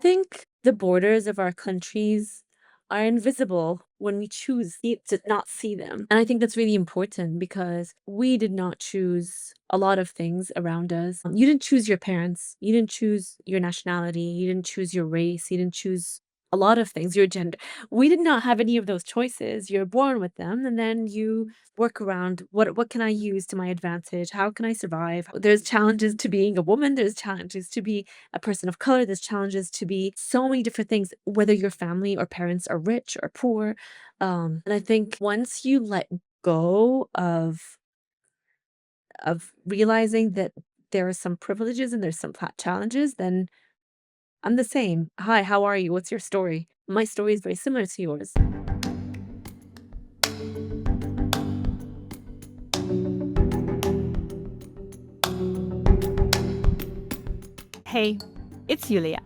Think the borders of our countries are invisible when we choose to not see them. And I think that's really important because we did not choose a lot of things around us. You didn't choose your parents, you didn't choose your nationality, you didn't choose your race, you didn't choose a lot of things, your gender. We did not have any of those choices. You're born with them and then you work around what can I use to my advantage? How can I survive? There's challenges to being a woman, there's challenges to be a person of color, there's challenges to be so many different things, whether your family or parents are rich or poor. And I think once you let go of realizing that there are some privileges and there's some challenges, then I'm the same. Hi, how are you? What's your story? My story is very similar to yours. Hey, it's Yulia,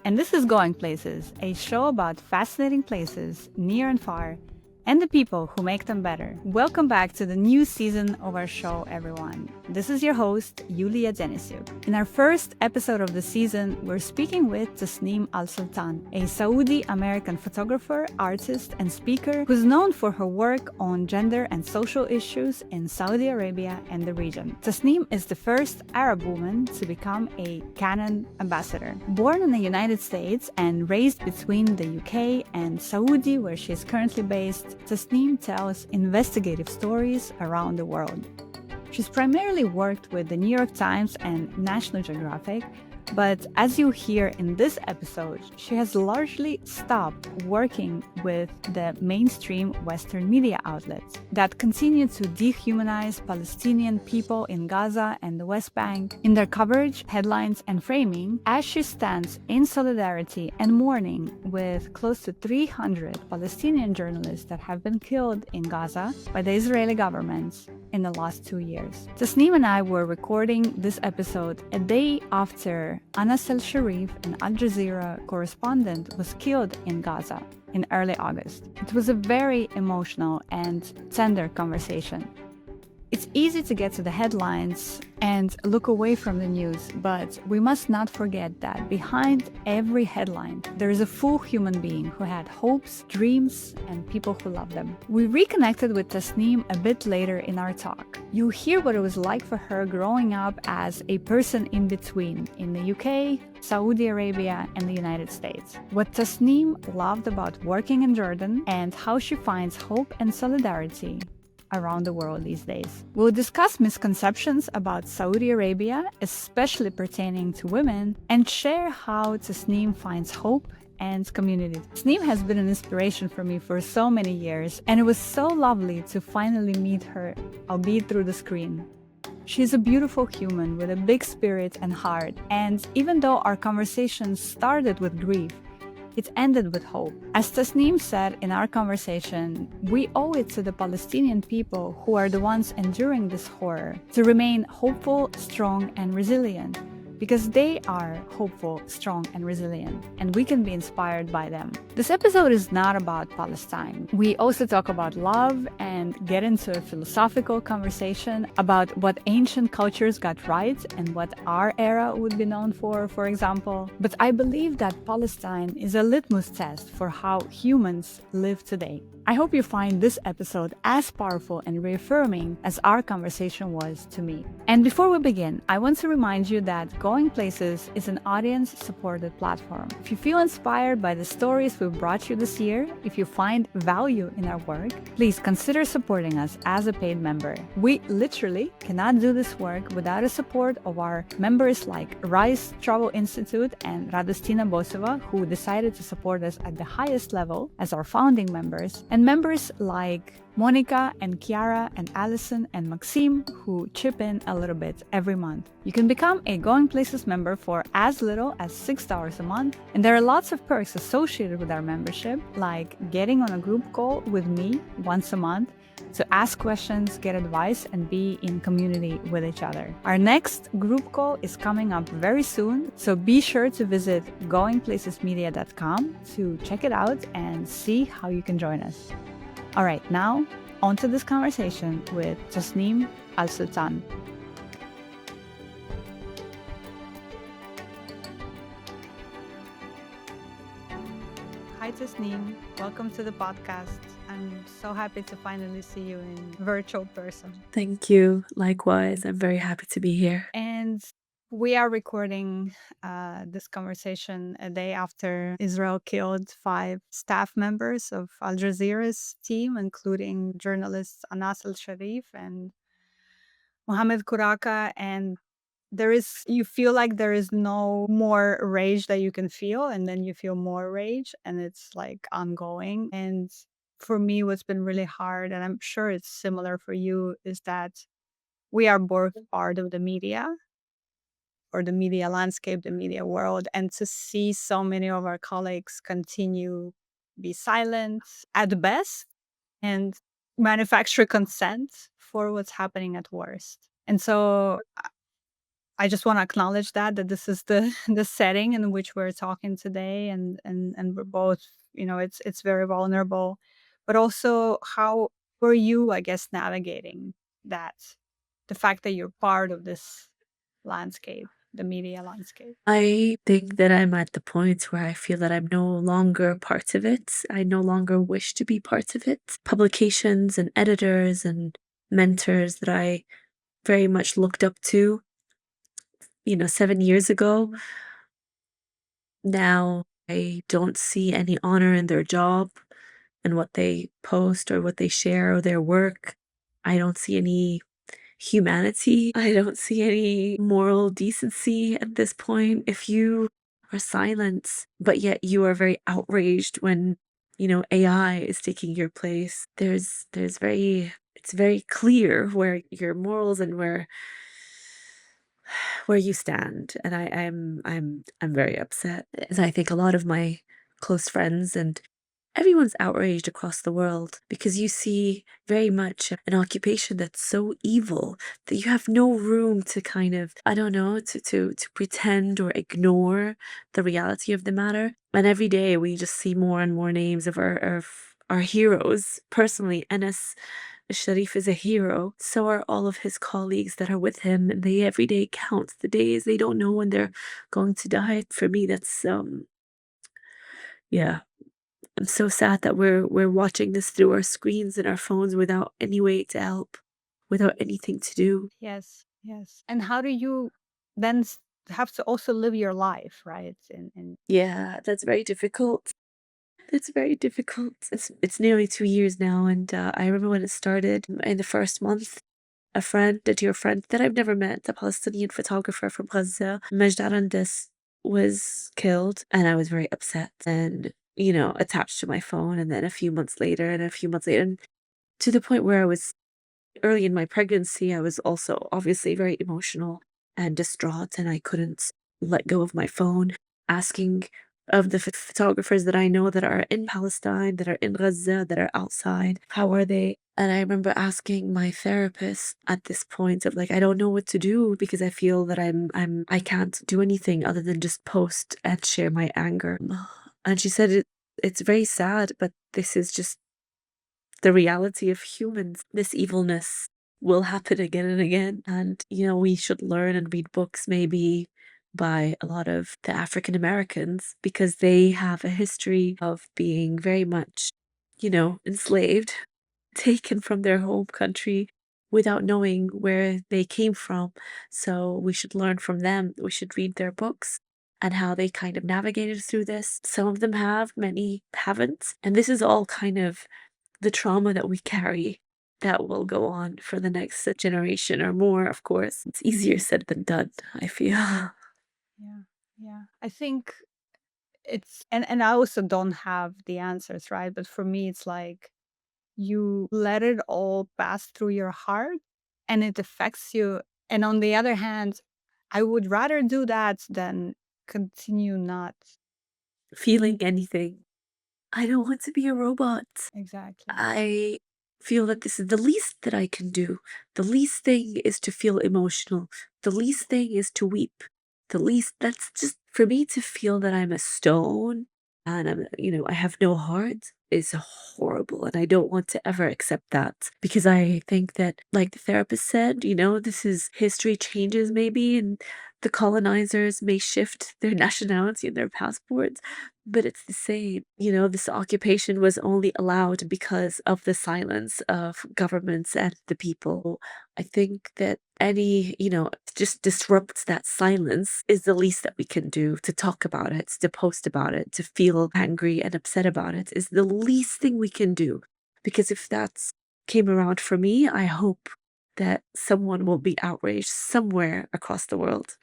and this is Going Places, a show about fascinating places near and far, and the people who make them better. Welcome back to the new season of our show, everyone. This is your host, Yulia Denisuk. In our first episode of the season, we're speaking with Tasneem Alsultan, a Saudi-American photographer, artist, and speaker who's known for her work on gender and social issues in Saudi Arabia and the region. Tasneem is the first Arab woman to become a Canon ambassador. Born in the United States and raised between the UK and Saudi, where she is currently based, Tasneem tells investigative stories around the world. She's primarily worked with the New York Times and National Geographic, but as you hear in this episode, she has largely stopped working with the mainstream Western media outlets that continue to dehumanize Palestinian people in Gaza and the West Bank in their coverage, headlines, and framing, as she stands in solidarity and mourning with close to 300 Palestinian journalists that have been killed in Gaza by the Israeli government in the last 2 years. Tasneem and I were recording this episode a day after Anas al-Sharif, an Al Jazeera correspondent, was killed in Gaza in early August. It was a very emotional and tender conversation. It's easy to get to the headlines and look away from the news, but we must not forget that behind every headline, there is a full human being who had hopes, dreams, and people who love them. We reconnected with Tasneem a bit later in our talk. You'll hear what it was like for her growing up as a person in between in the UK, Saudi Arabia, and the United States. What Tasneem loved about working in Jordan and how she finds hope and solidarity around the world these days. We'll discuss misconceptions about Saudi Arabia, especially pertaining to women, and share how Tasneem finds hope and community. Tasneem has been an inspiration for me for so many years, and it was so lovely to finally meet her, albeit through the screen. She's a beautiful human with a big spirit and heart, and even though our conversation started with grief, it ended with hope. As Tasneem said in our conversation, we owe it to the Palestinian people who are the ones enduring this horror to remain hopeful, strong, and resilient, because they are hopeful, strong, and resilient, and we can be inspired by them. This episode is not about Palestine. We also talk about love and get into a philosophical conversation about what ancient cultures got right and what our era would be known for example. But I believe that Palestine is a litmus test for how humans live today. I hope you find this episode as powerful and reaffirming as our conversation was to me. And before we begin, I want to remind you that Going Places is an audience-supported platform. If you feel inspired by the stories we've brought you this year, if you find value in our work, please consider supporting us as a paid member. We literally cannot do this work without the support of our members like Rice Travel Institute and Radostina Boseva, who decided to support us at the highest level as our founding members, and members like Monica and Kiara and Allison and Maxime, who chip in a little bit every month. You can become a Going Places member for as little as $6 a month, and there are lots of perks associated with our membership, like getting on a group call with me once a month to ask questions, get advice, and be in community with each other. Our next group call is coming up very soon, so be sure to visit goingplacesmedia.com to check it out and see how you can join us. All right, now on to this conversation with Tasneem Alsultan. Hi, Tasneem. Welcome to the podcast. I'm so happy to finally see you in virtual person. Thank you. Likewise, I'm very happy to be here. And we are recording this conversation a day after Israel killed 5 staff members of Al Jazeera's team, including journalists Anas Al Sharif and Mohammed Kuraka. And you feel like there is no more rage that you can feel, and then you feel more rage, and it's like ongoing. And for me, what's been really hard, and I'm sure it's similar for you, is that we are both part of the media or the media landscape, the media world, and to see so many of our colleagues continue be silent at best and manufacture consent for what's happening at worst. And so I just want to acknowledge that this is the the setting in which we're talking today, and we're both, it's very vulnerable, but also how were you, I guess, navigating that, the fact that you're part of this landscape, the media landscape. I think that I'm at the point where I feel that I'm no longer part of it. I no longer wish to be part of it. Publications and editors and mentors that I very much looked up to, 7 years ago, now I don't see any honor in their job and what they post or what they share or their work. I don't see any humanity. I don't see any moral decency at this point. If you are silent, but yet you are very outraged when, AI is taking your place, it's very clear where your morals and where you stand. And I'm very upset. As I think a lot of my close friends and everyone's outraged across the world because you see very much an occupation that's so evil that you have no room to kind of, I don't know, to pretend or ignore the reality of the matter. And every day we just see more and more names of our heroes. Personally, Enes Sharif is a hero. So are all of his colleagues that are with him, and they every day count the days. They don't know when they're going to die. For me, that's yeah. I'm so sad that we're watching this through our screens and our phones without any way to help, without anything to do. Yes, yes. And how do you then have to also live your life, right? And Yeah, that's very difficult. It's very difficult. It's nearly 2 years now, and I remember when it started in the first month. A dear friend that I've never met, a Palestinian photographer from Gaza, Majd Arandes, was killed, and I was very upset and, attached to my phone. And then a few months later, and a few months later, and to the point where I was early in my pregnancy, I was also obviously very emotional and distraught, and I couldn't let go of my phone, asking of the photographers that I know that are in Palestine, that are in Gaza, that are outside, how are they? And I remember asking my therapist at this point of like, I don't know what to do because I feel that I can't do anything other than just post and share my anger. And she said it's very sad, but this is just the reality of humans. This evilness will happen again and again. And, we should learn and read books maybe by a lot of the African Americans because they have a history of being very much, enslaved, taken from their home country without knowing where they came from. So we should learn from them. We should read their books and how they kind of navigated through this. Some of them have, many haven't. And this is all kind of the trauma that we carry that will go on for the next generation or more, of course. It's easier said than done, I feel. yeah, yeah. I think and I also don't have the answers, right? But for me, it's like you let it all pass through your heart and it affects you. And on the other hand, I would rather do that than continue not. Feeling anything. I don't want to be a robot. Exactly. I feel that this is the least that I can do. The least thing is to feel emotional. The least thing is to weep. That's just for me to feel that I'm a stone and I have no heart is horrible. And I don't want to ever accept that because I think that, like the therapist said, this is history changes maybe, and the colonizers may shift their nationality and their passports, But it's the same, this occupation was only allowed because of the silence of governments and the people. I think that just disrupts that silence is the least that we can do. To talk about it, to post about it, to feel angry and upset about it is the least thing we can do. Because if that's came around for me, I hope that someone will be outraged somewhere across the world.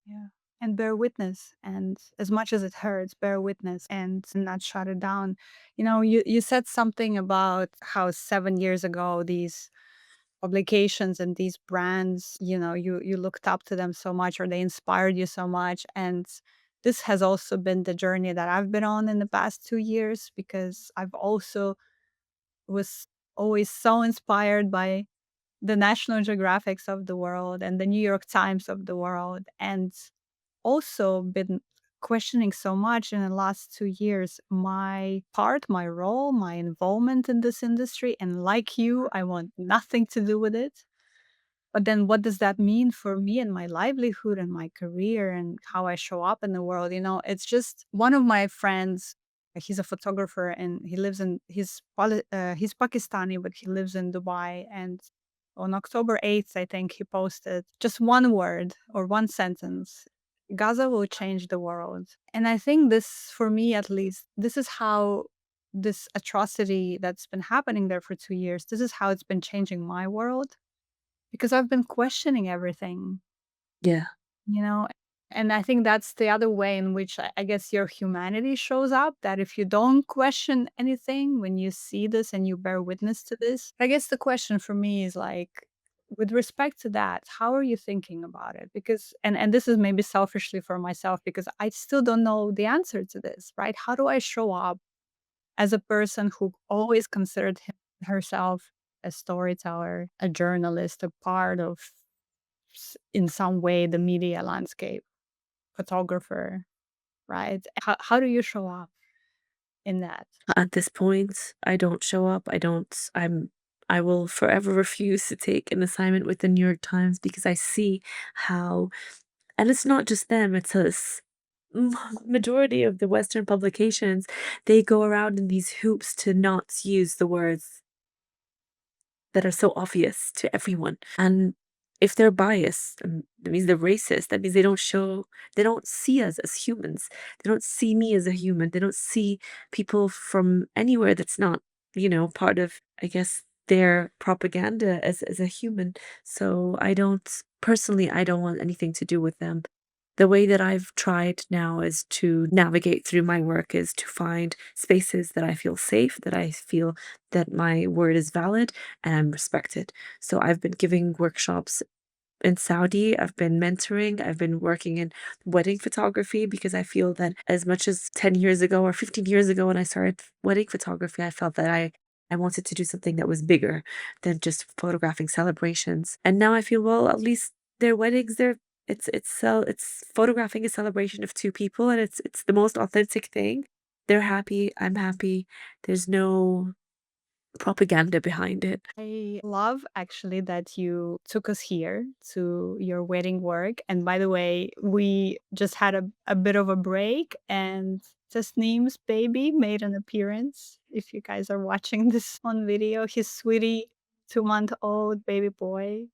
Yeah. And bear witness. And as much as it hurts, bear witness and not shut it down. You said something about how 7 years ago these publications and these brands, you looked up to them so much or they inspired you so much. And this has also been the journey that I've been on in the past 2 years because I've also was always so inspired by the National Geographics of the world and the New York Times of the world, and also been questioning so much in the last 2 years my part, my role, my involvement in this industry. And like you, I want nothing to do with it. But then what does that mean for me and my livelihood and my career and how I show up in the world? It's just one of my friends. He's a photographer and he lives in he's Pakistani, but he lives in Dubai. And on October 8th, I think he posted just one word or one sentence: Gaza will change the world. And I think this, for me at least, this is how this atrocity that's been happening there for 2 years, this is how it's been changing my world because I've been questioning everything, Yeah. you know? And I think that's the other way in which I guess your humanity shows up. That if you don't question anything, when you see this and you bear witness to this, I guess the question for me is like, with respect to that, how are you thinking about it? Because, and this is maybe selfishly for myself, because I still don't know the answer to this, right? How do I show up as a person who always considered herself a storyteller, a journalist, a part of, in some way, the media landscape, photographer, right? How do you show up in that? At this point, I don't show up. I will forever refuse to take an assignment with the New York Times because I see how, and it's not just them, it's us. Majority of the Western publications, they go around in these hoops to not use the words that are so obvious to everyone. And if they're biased, that means they're racist. That means they don't see us as humans. They don't see me as a human. They don't see people from anywhere that's not, part of, I guess, their propaganda as a human. So I don't want anything to do with them. The way that I've tried now is to navigate through my work is to find spaces that I feel safe, that I feel that my word is valid and I'm respected. So I've been giving workshops in Saudi, I've been mentoring, I've been working in wedding photography because I feel that as much as 10 years ago or 15 years ago when I started wedding photography, I felt that I wanted to do something that was bigger than just photographing celebrations. And now I feel, well, at least their weddings, it's photographing a celebration of two people and it's the most authentic thing. They're happy, I'm happy. There's no propaganda behind it. I love actually that you took us here to your wedding work. And by the way, we just had a bit of a break, and Tasneem's baby made an appearance. If you guys are watching this on video, his sweetie 2-month-old baby boy.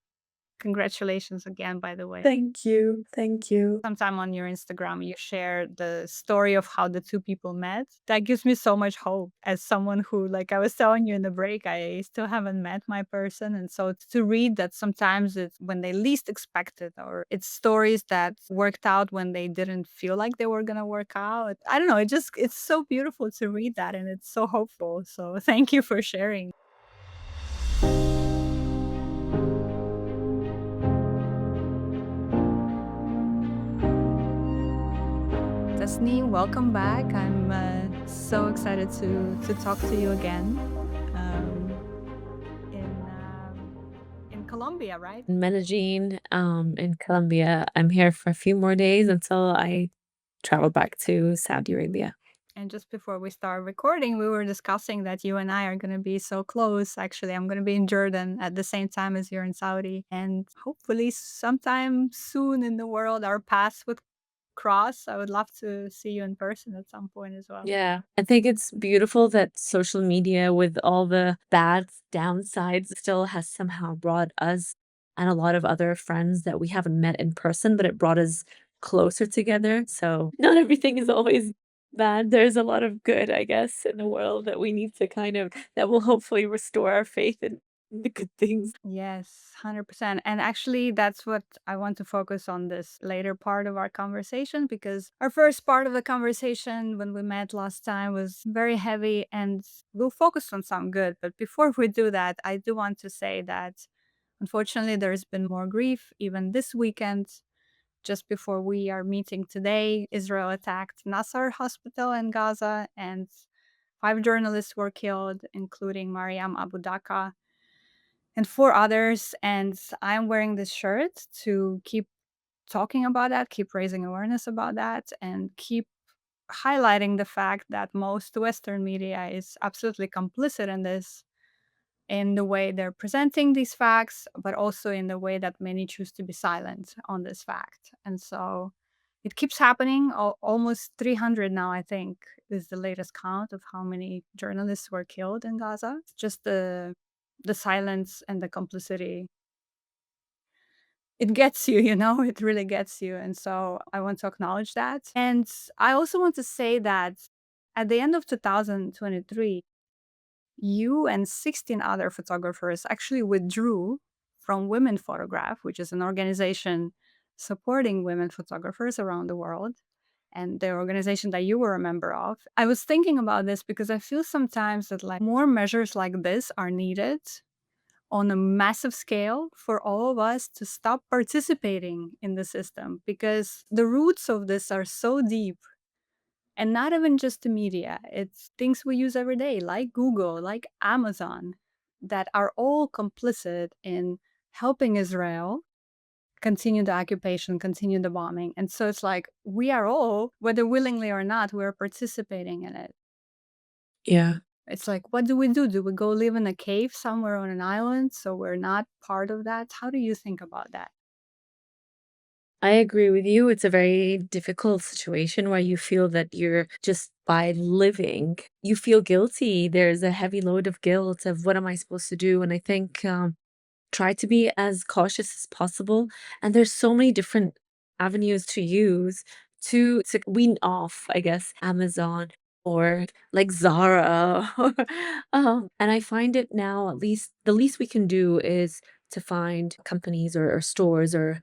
Congratulations again, by the way. Thank you. Thank you. Sometime on your Instagram, you share the story of how the two people met. That gives me so much hope as someone who, like I was telling you in the break, I still haven't met my person. And so to read that sometimes it's when they least expect it, or it's stories that worked out when they didn't feel like they were going to work out. I don't know. It's so beautiful to read that, and it's so hopeful. So thank you for sharing. Tasneem, welcome back. I'm so excited to talk to you again. Um, in Colombia, right? In Medellin, in Colombia. I'm here for a few more days until I travel back to Saudi Arabia. And just before we start recording, we were discussing that you and I are going to be so close. Actually, I'm going to be in Jordan at the same time as you're in Saudi, and hopefully, sometime soon in the world, our paths would cross. I would love to see you in person at some point as well. Yeah. I think it's beautiful that social media, with all the bad downsides, still has somehow brought us and a lot of other friends that we haven't met in person, but it brought us closer together. So not everything is always bad. There's a lot of good, I guess, in the world that we need to that will hopefully restore our faith in the good things. Yes, 100%. And actually, that's what I want to focus on this later part of our conversation, because our first part of the conversation when we met last time was very heavy and we'll focus on some good. But before we do that, I do want to say that unfortunately, there's been more grief even this weekend. Just before we are meeting today, Israel attacked Nasser Hospital in Gaza and 5 journalists were killed, including Mariam Abu Daka and 4 others. And I'm wearing this shirt to keep talking about that, keep raising awareness about that, and keep highlighting the fact that most Western media is absolutely complicit in this, in the way they're presenting these facts, but also in the way that many choose to be silent on this fact. And so it keeps happening. Almost 300 now, I think, is the latest count of how many journalists were killed in Gaza. It's just the silence and the complicity. It gets you, it really gets you. And so I want to acknowledge that. And I also want to say that at the end of 2023, you and 16 other photographers actually withdrew from Women Photograph, which is an organization supporting women photographers around the world, and the organization that you were a member of. I was thinking about this because I feel sometimes that like more measures like this are needed on a massive scale for all of us to stop participating in the system, because the roots of this are so deep, and not even just the media. It's things we use every day, like Google, like Amazon, that are all complicit in helping Israel continue the occupation, continue the bombing. And so it's like we are all, whether willingly or not, we're participating in it. Yeah. It's like, what do we do? Do we go live in a cave somewhere on an island so we're not part of that? How do you think about that? I agree with you. It's a very difficult situation where you feel that you're just by living, you feel guilty. There's a heavy load of guilt of what am I supposed to do? And I think try to be as cautious as possible. And there's so many different avenues to use to wean off, I guess, Amazon or like Zara. And I find it now, at least the least we can do is to find companies or stores or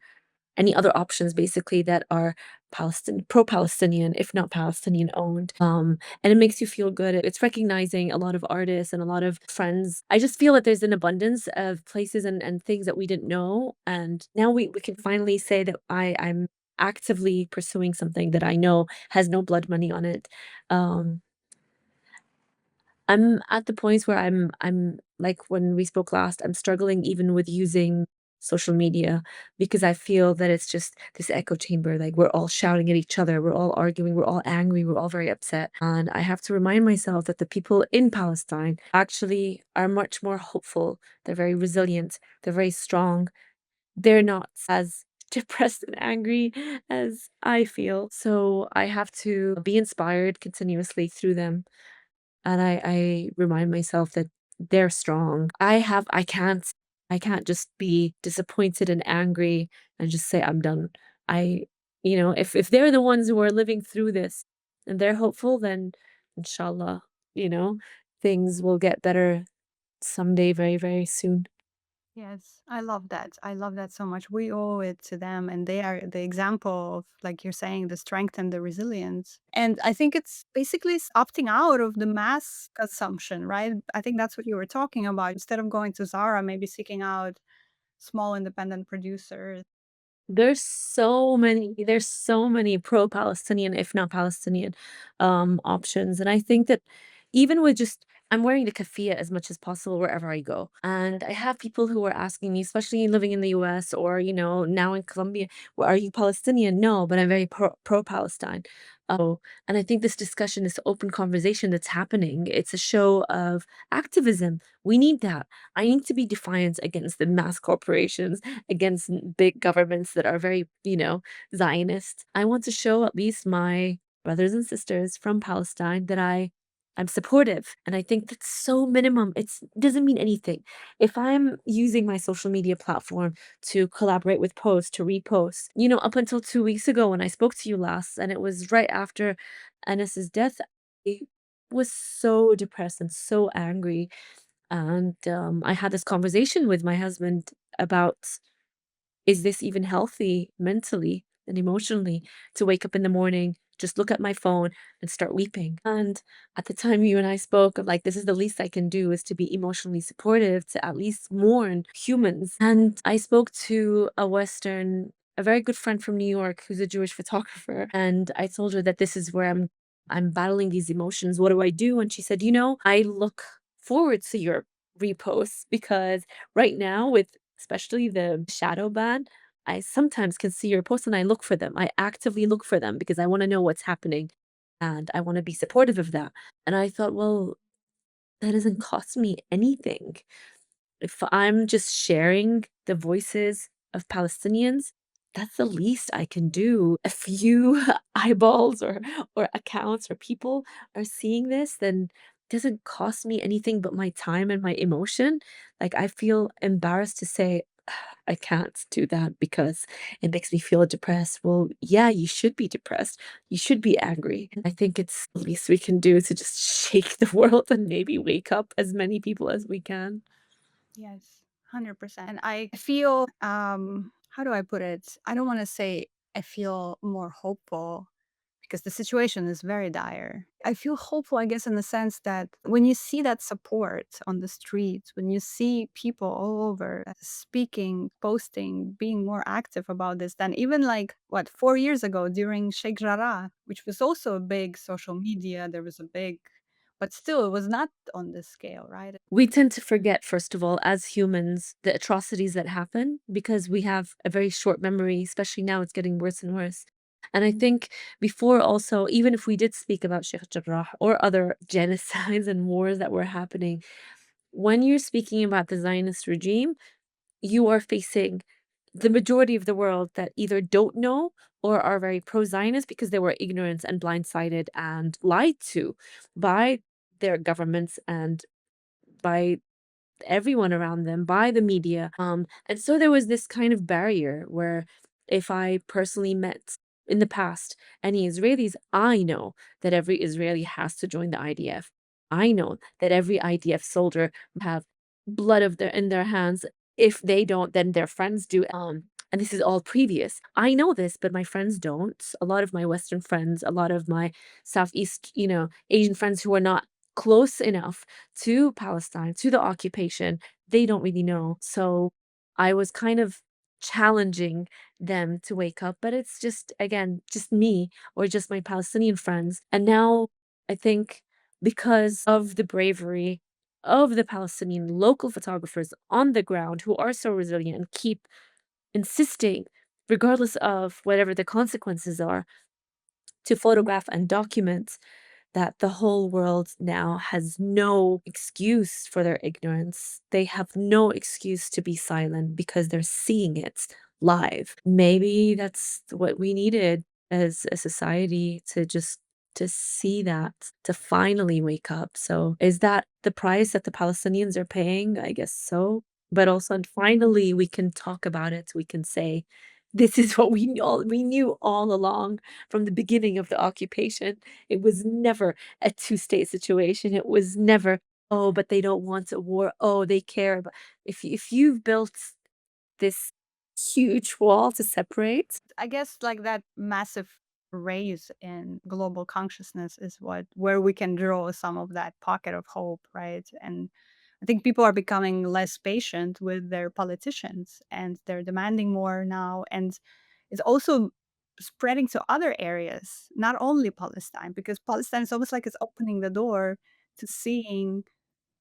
any other options basically that are pro-Palestinian, if not Palestinian owned. And it makes you feel good. It's recognizing a lot of artists and a lot of friends. I just feel that there's an abundance of places and things that we didn't know. And now we can finally say that I'm actively pursuing something that I know has no blood money on it. Um, I'm at the points where I'm like when we spoke last, I'm struggling even with using social media because I feel that it's just this echo chamber. Like we're all shouting at each other, we're all arguing, we're all angry, we're all very upset. And I have to remind myself that the people in Palestine actually are much more hopeful. They're very resilient, they're very strong. They're not as depressed and angry as I feel. So I have to be inspired continuously through them, and I remind myself that they're strong. I can't just be disappointed and angry and just say, "I'm done." I if they're the ones who are living through this and they're hopeful, then inshallah, you know, things will get better someday very, very soon. Yes, I love that. I love that so much. We owe it to them, and they are the example of, like you're saying, the strength and the resilience. And I think it's basically opting out of the mass consumption, right? I think that's what you were talking about. Instead of going to Zara, maybe seeking out small independent producers. There's so many pro-Palestinian, if not Palestinian, options, and I think that Even with just I'm wearing the keffiyeh as much as possible wherever I go. And I have people who are asking me, especially living in the US or, now in Colombia, well, are you Palestinian? No, but I'm very pro-Palestine. And I think this discussion, this open conversation that's happening, it's a show of activism. We need that. I need to be defiant against the mass corporations, against big governments that are very, Zionist. I want to show at least my brothers and sisters from Palestine that I'm supportive, and I think that's so minimum. It doesn't mean anything. If I'm using my social media platform to collaborate with posts, to repost, up until 2 weeks ago when I spoke to you last, and it was right after Anis's death, I was so depressed and so angry. And I had this conversation with my husband about, is this even healthy mentally and emotionally to wake up in the morning, just look at my phone and start weeping? And at the time you and I spoke, I'm like, this is the least I can do, is to be emotionally supportive, to at least mourn humans. And I spoke to a very good friend from New York who's a Jewish photographer. And I told her that this is where I'm battling these emotions. What do I do? And she said, I look forward to your reposts because right now with especially the shadow ban, I sometimes can see your posts and I look for them. I actively look for them because I want to know what's happening and I want to be supportive of that. And I thought, well, that doesn't cost me anything. If I'm just sharing the voices of Palestinians, that's the least I can do. A few eyeballs or accounts or people are seeing this, then it doesn't cost me anything but my time and my emotion. Like I feel embarrassed to say I can't do that because it makes me feel depressed. Well, yeah, you should be depressed. You should be angry. I think it's the least we can do to just shake the world and maybe wake up as many people as we can. Yes, 100%. I feel, how do I put it? I don't want to say I feel more hopeful because the situation is very dire. I feel hopeful, I guess, in the sense that when you see that support on the streets, when you see people all over speaking, posting, being more active about this than even like, what, 4 years ago during Sheikh Jarrah, which was also a big social media, there was a big, but still, it was not on this scale, right? We tend to forget, first of all, as humans, the atrocities that happen because we have a very short memory, especially now it's getting worse and worse. And I think before also, even if we did speak about Sheikh Jarrah or other genocides and wars that were happening, when you're speaking about the Zionist regime, you are facing the majority of the world that either don't know or are very pro-Zionist because they were ignorant and blindsided and lied to by their governments and by everyone around them, by the media. And so there was this kind of barrier where if I personally met in the past any Israelis, I know that every Israeli has to join the IDF. I know that every IDF soldier have blood of their in their hands. If they don't, then their friends do. And this is all previous. I know this, but my friends don't. A lot of my Western friends, a lot of my Southeast, Asian friends who are not close enough to Palestine, to the occupation, they don't really know. So I was kind of challenging them to wake up, but it's just, again, just me or just my Palestinian friends. And now I think because of the bravery of the Palestinian local photographers on the ground who are so resilient and keep insisting, regardless of whatever the consequences are, to photograph and document that the whole world now has no excuse for their ignorance. They have no excuse to be silent because they're seeing it live. Maybe that's what we needed as a society to see that, to finally wake up. So is that the price that the Palestinians are paying? I guess so. But also, and finally we can talk about it. We can say, this is what we knew all along from the beginning of the occupation. It was never a two-state situation. It was never, "Oh, but they don't want a war. Oh, they care about." If you've built this huge wall to separate. I guess like that massive raise in global consciousness is where we can draw some of that pocket of hope, right? And I think people are becoming less patient with their politicians and they're demanding more now. And it's also spreading to other areas, not only Palestine, because Palestine is almost like it's opening the door to seeing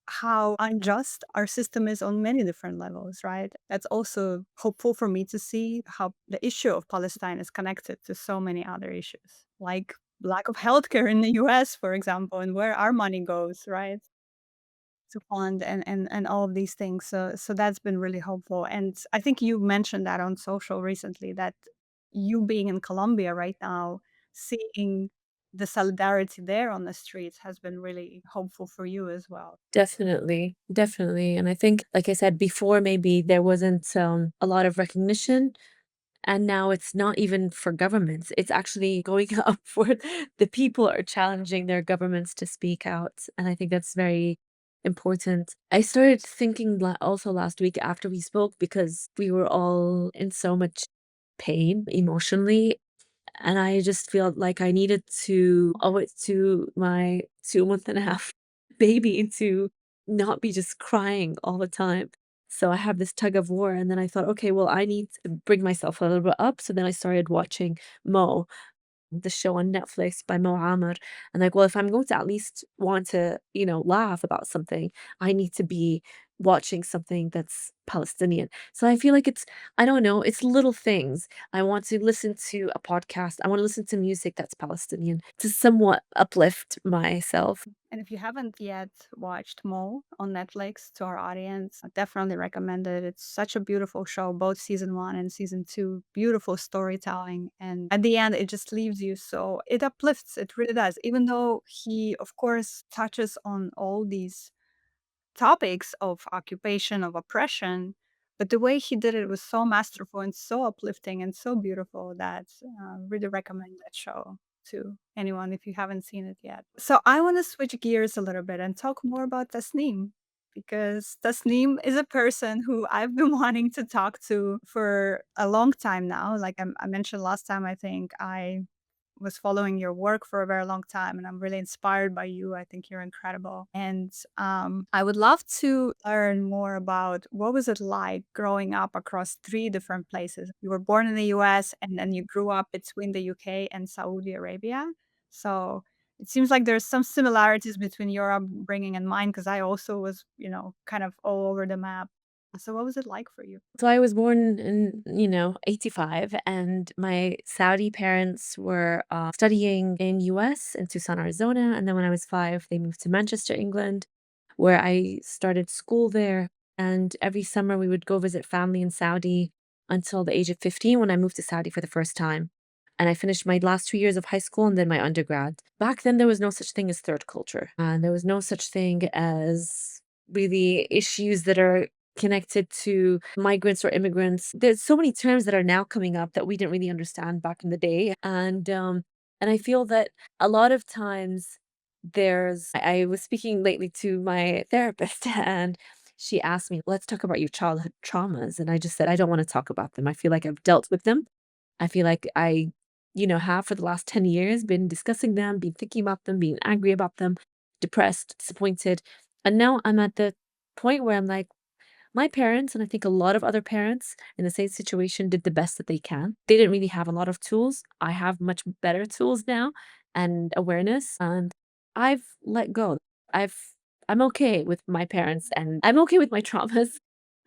how unjust our system is on many different levels, right? That's also hopeful for me to see how the issue of Palestine is connected to so many other issues, like lack of healthcare in the US, for example, and where our money goes, right? To fund and all of these things. So that's been really helpful. And I think you mentioned that on social recently that you being in Colombia right now, seeing the solidarity there on the streets has been really hopeful for you as well. Definitely, definitely. And I think, like I said before, maybe there wasn't a lot of recognition. And now it's not even for governments. It's actually going up for the people are challenging their governments to speak out. And I think that's very important. I started thinking also last week after we spoke because we were all in so much pain emotionally. And I just felt like I needed to owe it to my 2.5 month baby to not be just crying all the time. So I have this tug of war, and then I thought, okay, well, I need to bring myself a little bit up. So then I started watching Mo, the show on Netflix by Mo Ammer. And like, well, if I'm going to at least want to, laugh about something, I need to be watching something that's Palestinian. So I feel like I don't know, it's little things. I want to listen to a podcast. I want to listen to music that's Palestinian to somewhat uplift myself. And if you haven't yet watched Mo on Netflix, to our audience, I definitely recommend it. It's such a beautiful show, both season one and season two. Beautiful storytelling. And at the end, it just leaves you so, it uplifts. It really does. Even though he, of course, touches on all these topics of occupation, of oppression, but the way he did it was so masterful and so uplifting and so beautiful that really recommend that show to anyone if you haven't seen it yet. So I want to switch gears a little bit and talk more about Tasneem because Tasneem is a person who I've been wanting to talk to for a long time now. Like I mentioned last time, I think I was following your work for a very long time and I'm really inspired by you. I think you're incredible. And I would love to learn more about what was it like growing up across three different places. You were born in the US and then you grew up between the UK and Saudi Arabia. So it seems like there's some similarities between your upbringing and mine because I also was, kind of all over the map. So what was it like for you? So I was born in, 85, and my Saudi parents were studying in US in Tucson, Arizona. And then when I was 5, they moved to Manchester, England, where I started school there. And every summer we would go visit family in Saudi until the age of 15 when I moved to Saudi for the first time. And I finished my last 2 years of high school and then my undergrad. Back then, there was no such thing as third culture. And there was no such thing as really issues that are connected to migrants or immigrants. There's so many terms that are now coming up that we didn't really understand back in the day. And I feel that a lot of times I was speaking lately to my therapist and she asked me, let's talk about your childhood traumas. And I just said, I don't want to talk about them. I feel like I've dealt with them. I feel like I, have for the last 10 years been discussing them, been thinking about them, being angry about them, depressed, disappointed. And now I'm at the point where I'm like, my parents, and I think a lot of other parents in the same situation, did the best that they can. They didn't really have a lot of tools. I have much better tools now and awareness, and I've let go. I've I'm okay with my parents and I'm okay with my traumas.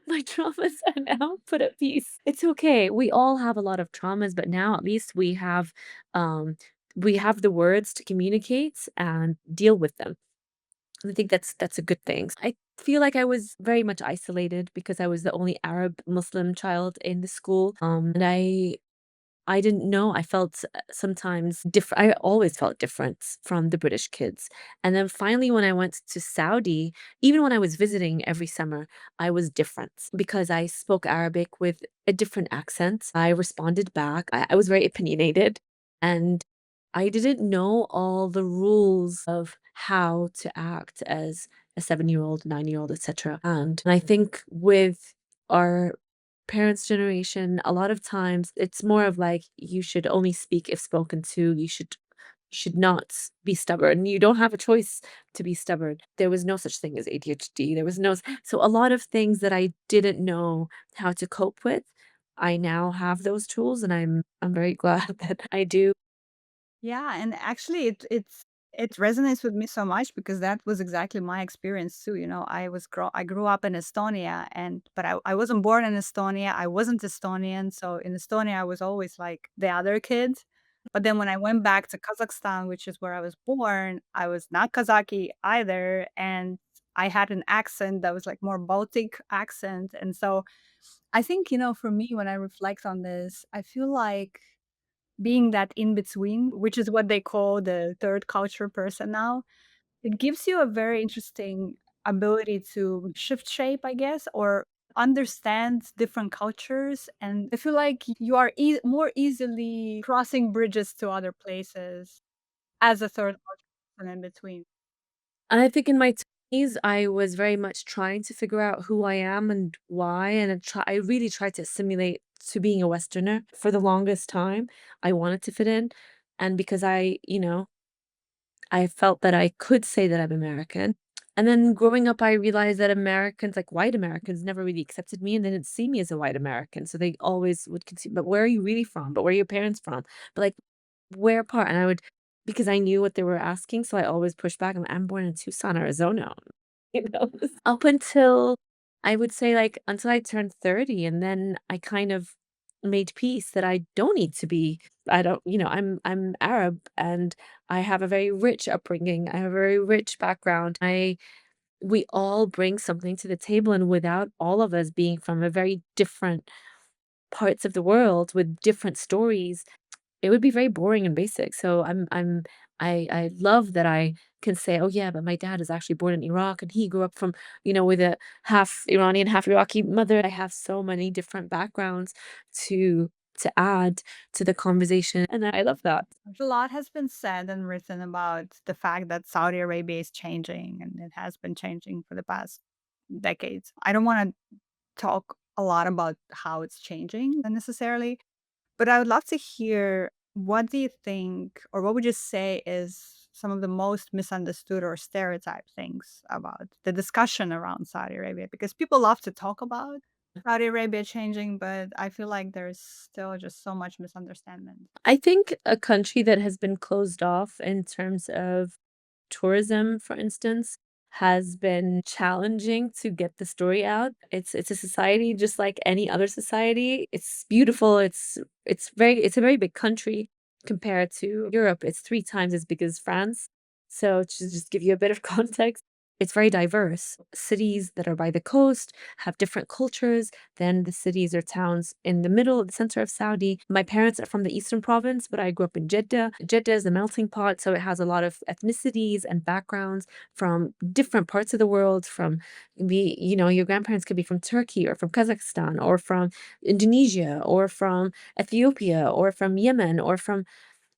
My traumas are now put at peace. It's okay. We all have a lot of traumas, but now at least um we have the words to communicate and deal with them. I think that's a good thing. I feel like I was very much isolated because I was the only Arab Muslim child in the school. And I didn't know. I felt sometimes different. I always felt different from the British kids. And then finally, when I went to Saudi, even when I was visiting every summer, I was different because I spoke Arabic with a different accent. I responded back. I was very opinionated. And I didn't know all the rules of how to act as a 7-year-old, 9-year-old, etc. And I think with our parents' generation, a lot of times it's more of like you should only speak if spoken to. You should not be stubborn. You don't have a choice to be stubborn. There was no such thing as ADHD. There was no so a lot of things that I didn't know how to cope with. I now have those tools and I'm very glad that I do. Yeah, and actually, it's It resonates with me so much because that was exactly my experience too. I grew up in Estonia, but I wasn't born in Estonia. I wasn't Estonian, so in Estonia I was always like the other kid. But then when I went back to Kazakhstan, which is where I was born, I was not Kazaki either, and I had an accent that was like more Baltic accent. And so I think, for me, when I reflect on this, I feel like being that in between, which is what they call the third culture person now, it gives you a very interesting ability to shift shape, I guess, or understand different cultures. And I feel like you are more easily crossing bridges to other places as a third culture person in between. And I think in my 20s, I was very much trying to figure out who I am and why, and I really tried to assimilate to being a Westerner for the longest time. I wanted to fit in, and because I felt that I could say that I'm American. And then growing up, I realized that Americans, like white Americans, never really accepted me and they didn't see me as a white American. So they always would continue, but where are you really from? But where are your parents from? But like, where part? And I would, because I knew what they were asking, so I always pushed back. I'm born in Tucson, Arizona, you know, up until I would say like until I turned 30. And then I kind of made peace that I don't need to be, I don't, I'm Arab and I have a very rich upbringing. I have a very rich background. We all bring something to the table, and without all of us being from a very different parts of the world with different stories, it would be very boring and basic. So I love that I can say, "Oh, yeah, but my dad is actually born in Iraq and he grew up from, with a half Iranian, half Iraqi mother." I have so many different backgrounds to to add to the conversation, and I love that. A lot has been said and written about the fact that Saudi Arabia is changing, and it has been changing for the past decades. I don't want to talk a lot about how it's changing necessarily, but I would love to hear, what do you think, or what would you say is some of the most misunderstood or stereotyped things about the discussion around Saudi Arabia? Because people love to talk about Saudi Arabia changing, but I feel like there's still just so much misunderstanding. I think a country that has been closed off in terms of tourism, for instance, has been challenging to get the story out. It's a society just like any other society. It's beautiful. It's a very big country compared to Europe. It's 3 times as big as France. So to just give you a bit of context, it's very diverse. Cities that are by the coast have different cultures than the cities or towns in the middle, the center of Saudi. My parents are from the eastern province, but I grew up in Jeddah. Jeddah is a melting pot, so it has a lot of ethnicities and backgrounds from different parts of the world. Your grandparents could be from Turkey or from Kazakhstan or from Indonesia or from Ethiopia or from Yemen or from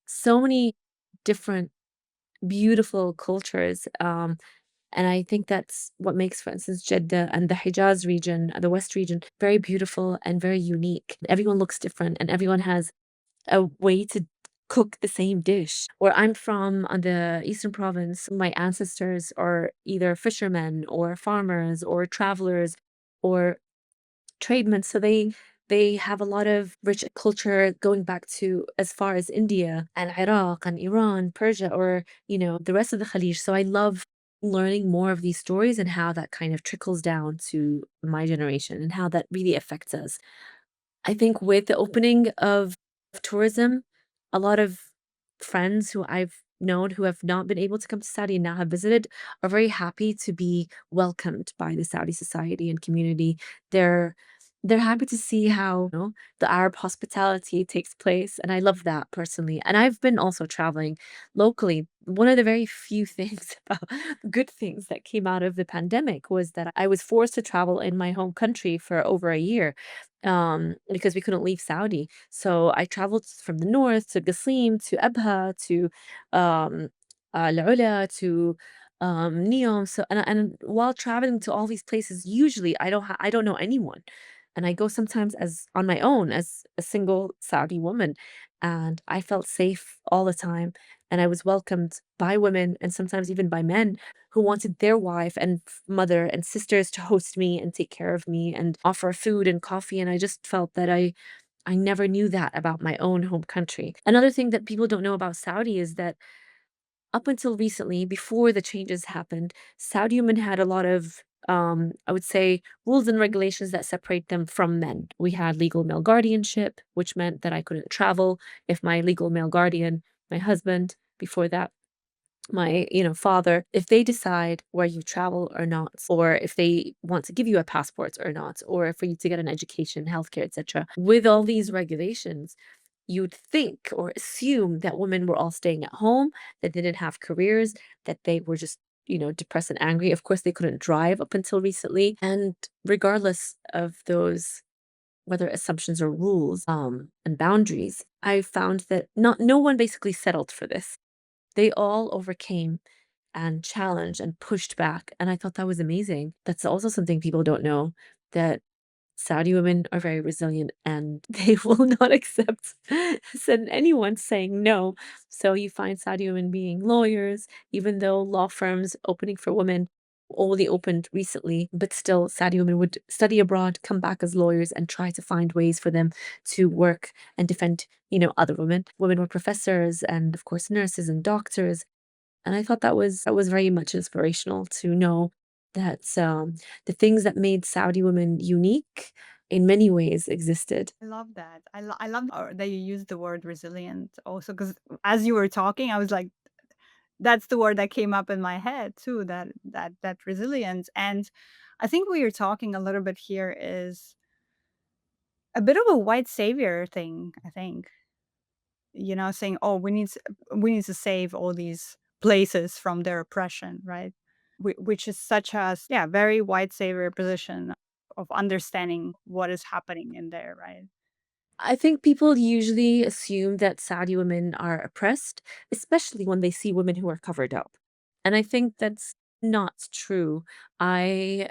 so many different beautiful cultures. And I think that's what makes, for instance, Jeddah and the Hijaz region, the West region, very beautiful and very unique. Everyone looks different and everyone has a way to cook the same dish. Where I'm from on the Eastern Province, my ancestors are either fishermen or farmers or travelers or tradesmen. So they have a lot of rich culture going back to as far as India and Iraq and Iran, Persia, or the rest of the Khalij. So I love learning more of these stories and how that kind of trickles down to my generation and how that really affects us. I think with the opening of tourism, a lot of friends who I've known who have not been able to come to Saudi and now have visited are very happy to be welcomed by the Saudi society and community. They're they're happy to see how, the Arab hospitality takes place, and I love that personally. And I've been also traveling locally. One of the very few things about good things that came out of the pandemic was that I was forced to travel in my home country for over a year because we couldn't leave Saudi. So I traveled from the north to Qassim to Abha to um, Al Ula to Neom. So and while traveling to all these places, usually I don't know anyone, and I go sometimes as on my own as a single Saudi woman, and I felt safe all the time, and I was welcomed by women and sometimes even by men who wanted their wife and mother and sisters to host me and take care of me and offer food and coffee. And I just felt that I never knew that about my own home country. Another thing that people don't know about Saudi is that up until recently, before the changes happened, Saudi women had a lot of, I would say, rules and regulations that separate them from men. We had legal male guardianship, which meant that I couldn't travel if my legal male guardian, my husband, before that, my father, if they decide where you travel or not, or if they want to give you a passport or not, or for you to get an education, healthcare, etc., with all these regulations, you'd think or assume that women were all staying at home, that they didn't have careers, that they were just depressed and angry. Of course, they couldn't drive up until recently, and regardless of those, whether assumptions or rules, and boundaries, I found that no one basically settled for this. They all overcame and challenged and pushed back, and I thought that was amazing. That's also something people don't know, that Saudi women are very resilient and they will not accept anyone saying no. So you find Saudi women being lawyers, even though law firms opening for women only opened recently, but still Saudi women would study abroad, come back as lawyers, and try to find ways for them to work and defend, other women. Women were professors and of course nurses and doctors. And I thought that was very much inspirational to know that the things that made Saudi women unique in many ways existed. I love that. I love that you used the word resilient also, because as you were talking, I was like, that's the word that came up in my head too. That resilience, and I think what you're talking a little bit here is a bit of a white savior thing. I think, saying, "Oh, we need to save all these places from their oppression," right? Which is such a yeah, very white savior position of understanding what is happening in there, right? I think people usually assume that Saudi women are oppressed, especially when they see women who are covered up. And I think that's not true. I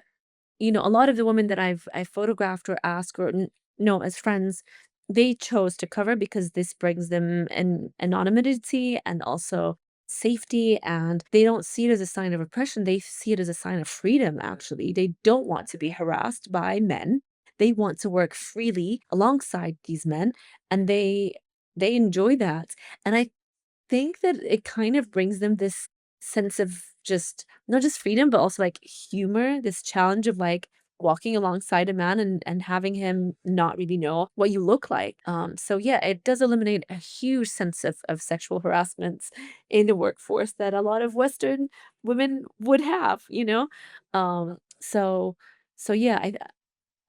a lot of the women that I photographed or asked or no, as friends, they chose to cover because this brings them an anonymity and also safety, and they don't see it as a sign of oppression. They see it as a sign of freedom, actually. They don't want to be harassed by men. They want to work freely alongside these men, and they enjoy that. And I think that it kind of brings them this sense of just not just freedom, but also like humor, this challenge of like walking alongside a man and having him not really know what you look like. So yeah, it does eliminate a huge sense of sexual harassment in the workforce that a lot of Western women would have, so yeah,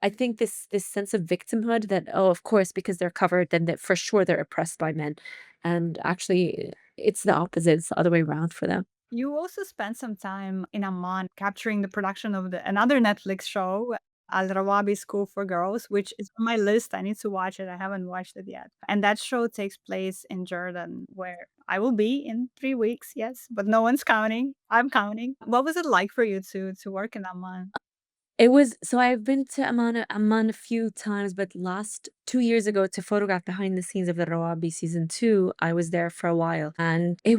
I think this sense of victimhood that, oh, of course, because they're covered, then that for sure they're oppressed by men. And actually, it's the opposite. It's the other way around for them. You also spent some time in Amman capturing the production of another Netflix show, Al Rawabi School for Girls, which is on my list. I need to watch it. I haven't watched it yet. And that show takes place in Jordan, where I will be in 3 weeks. Yes, but no one's counting. I'm counting. What was it like for you to work in Amman? It was so I've been to Amman a few times, but last 2 years ago to photograph behind the scenes of the Rawabi season two, I was there for a while. And there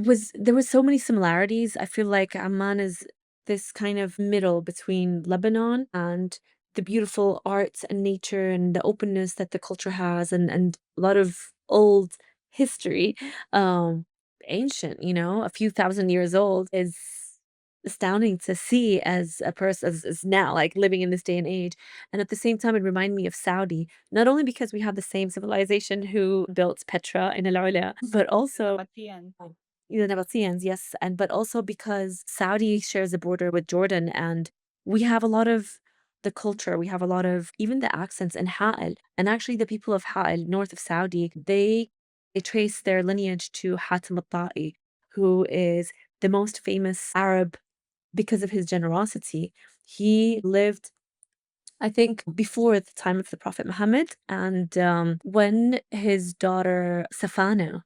was so many similarities. I feel like Amman is this kind of middle between Lebanon and the beautiful arts and nature and the openness that the culture has, and a lot of old history. Um Ancient, a few thousand years old is astounding to see as a person as now, like living in this day and age. And at the same time, it reminded me of Saudi, not only because we have the same civilization who built Petra in Al Ula, but also Nabatean. the Nabateans, yes, and but also because Saudi shares a border with Jordan, and we have a lot of the culture, we have a lot of even the accents in Ha'il. And actually the people of Ha'il, north of Saudi, they trace their lineage to Hatim al-Ta'i, who is the most famous Arab because of his generosity. He lived, I think, before the time of the Prophet Muhammad. And when his daughter Safana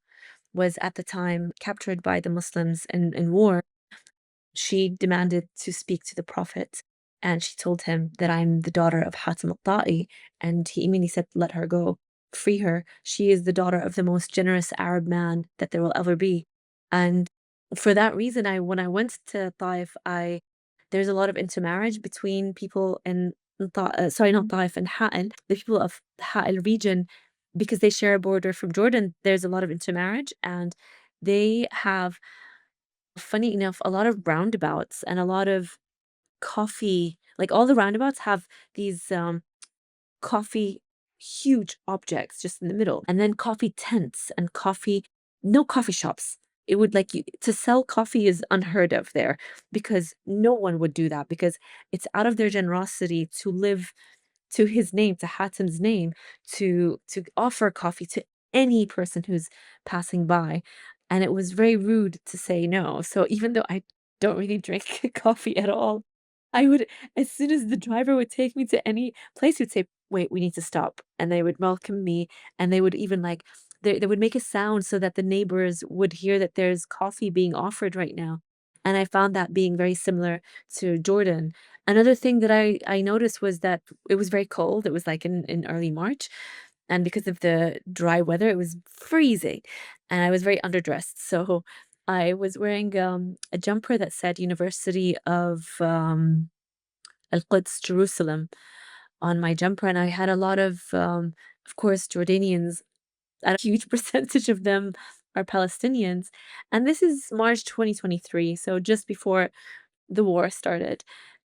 was at the time captured by the Muslims in war, she demanded to speak to the Prophet. And she told him that I'm the daughter of Hatim al-Ta'i. And he immediately said, let her go, free her. She is the daughter of the most generous Arab man that there will ever be. And for that reason, when I went to Taif, there's a lot of intermarriage between people sorry, not Taif, and Ha'il, the people of the Ha'il region, because they share a border from Jordan. There's a lot of intermarriage, and they have Funny enough, a lot of roundabouts and a lot of coffee, like all the roundabouts have these coffee huge objects just in the middle, and then coffee tents and coffee no coffee shops. It would like you to sell coffee is unheard of there because no one would do that because it's out of their generosity to live to his name, to Hatim's name, to offer coffee to any person who's passing by. And it was very rude to say no. So even though I don't really drink coffee at all, I would, as soon as the driver would take me to any place, he'd say, "Wait, we need to stop." And they would welcome me and they would even like they would make a sound so that the neighbors would hear that there's coffee being offered right now. And I found that being very similar to Jordan. Another thing that I noticed was that it was very cold. It was like in early March. And because of the dry weather, it was freezing. And I was very underdressed. So I was wearing a jumper that said University of Al Quds, Jerusalem on my jumper. And I had a lot of course, Jordanians, a huge percentage of them are Palestinians. And this is March 2023. So just before the war started.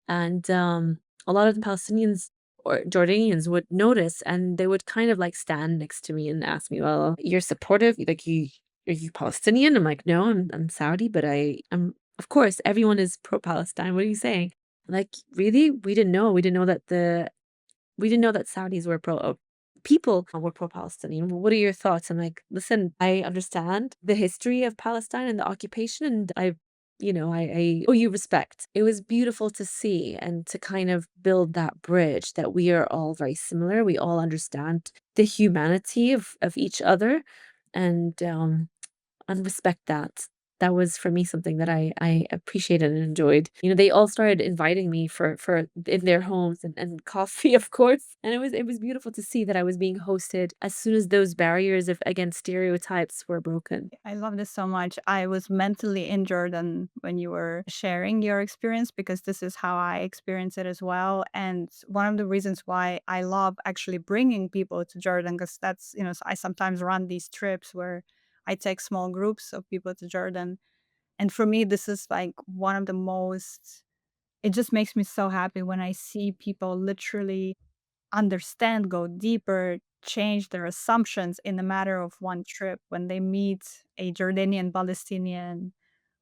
And a lot of the Palestinians or Jordanians would notice and they would kind of like stand next to me and ask me, "Well, you're supportive? Like you are you Palestinian?" I'm like, "No, I'm Saudi, but I'm of course everyone is pro-Palestine. What are you saying?" Like, really? We didn't know. We didn't know that we didn't know that Saudis were people were pro-Palestinian. What are your thoughts? I'm like, listen, I understand the history of Palestine and the occupation, and I owe you respect. It was beautiful to see and to kind of build that bridge that we are all very similar. We all understand the humanity of each other, and respect that. That was for me something that I appreciated and enjoyed. They all started inviting me for in their homes and coffee, of course. And it was beautiful to see that I was being hosted as soon as those barriers of against stereotypes were broken. I love this so much. I was mentally in Jordan when you were sharing your experience because this is how I experience it as well. And one of the reasons why I love actually bringing people to Jordan, because that's, I sometimes run these trips where I take small groups of people to Jordan. And for me, this is like one of the most, it just makes me so happy when I see people literally understand, go deeper, change their assumptions in a matter of one trip when they meet a Jordanian Palestinian,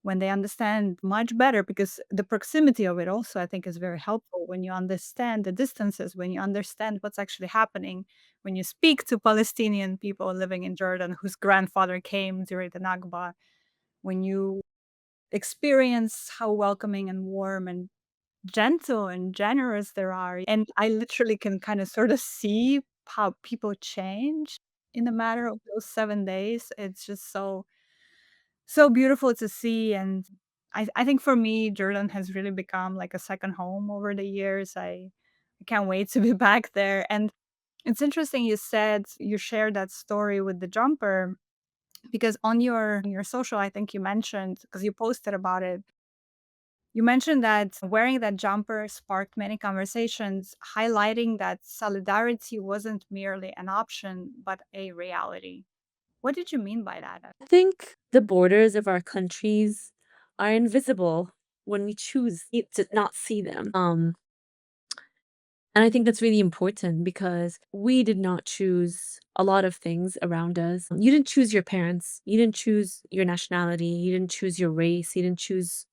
when they understand much better, because the proximity of it also, I think, is very helpful when you understand the distances, when you understand what's actually happening, when you speak to Palestinian people living in Jordan whose grandfather came during the Nakba, when you experience how welcoming and warm and gentle and generous there are. And I literally can kind of sort of see how people change in a matter of those 7 days. It's just so beautiful to see. And I think for me, Jordan has really become like a second home over the years. I can't wait to be back there. And it's interesting you said you shared that story with the jumper because on your social, I think you mentioned, because you posted about it, you mentioned that wearing that jumper sparked many conversations, highlighting that solidarity wasn't merely an option, but a reality. What did you mean by that? I think the borders of our countries are invisible when we choose to not see them. And I think that's really important because we did not choose a lot of things around us. You didn't choose your parents. You didn't choose your nationality. You didn't choose your race. You didn't choose